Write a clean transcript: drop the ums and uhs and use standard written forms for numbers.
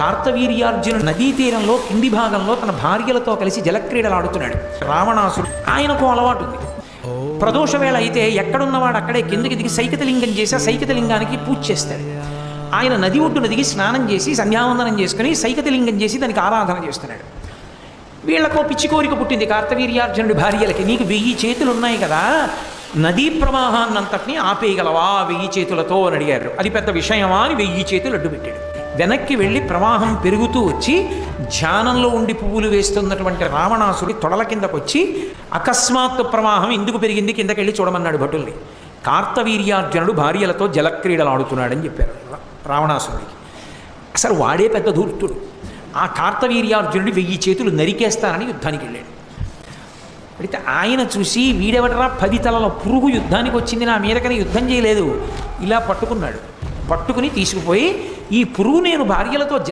కార్తవీర్యార్జునుడు నదీ తీరంలో కింది భాగంలో తన భార్యలతో కలిసి జలక్రీడలు ఆడుతున్నాడు. రావణాసుడు ఆయనకు అలవాటు ఉంది. ప్రదోష వేళ అయితే ఎక్కడున్నవాడు అక్కడే కిందకి దిగి సైకతలింగం చేసి ఆ సైకతలింగానికి పూజ చేస్తాడు. ఆయన నది ఒడ్డున దిగి స్నానం చేసి సంధ్యావందనం చేసుకుని సైకతలింగం చేసి దానికి ఆరాధన చేస్తున్నాడు. వీళ్లకు పిచ్చి కోరిక పుట్టింది కార్తవీర్యార్జునుడి భార్యలకి. నీకు 1000 చేతులు ఉన్నాయి కదా, నదీ ప్రవాహాన్నంతటినీ ఆపేయగలవా 1000 చేతులతో అని అడిగారు. అది పెద్ద విషయమా అని 1000 చేతులు అడ్డుపెట్టాడు. వెనక్కి వెళ్ళి ప్రవాహం పెరుగుతూ వచ్చి ధ్యానంలో ఉండి పువ్వులు వేస్తున్నటువంటి రావణాసుడి తొడల కిందకు వచ్చి అకస్మాత్తు ప్రవాహం ఎందుకు పెరిగింది కిందకెళ్ళి చూడమన్నాడు భటుల్ని. కార్తవీర్యార్జునుడు భార్యలతో జలక్రీడలు ఆడుతున్నాడని చెప్పారు రావణాసురుడికి. అసలు వాడే పెద్ద ధూర్తుడు. ఆ కార్తవీర్యార్జునుడి 1000 చేతులు నరికేస్తానని యుద్ధానికి వెళ్ళాడు. అయితే ఆయన చూసి వీడెవడరా 10 తలల పురుగు యుద్ధానికి వచ్చింది నా మీదకని యుద్ధం చేయలేదు, ఇలా పట్టుకున్నాడు. పట్టుకుని తీసుకుపోయి ఈ పురుగు నేను భార్యలతో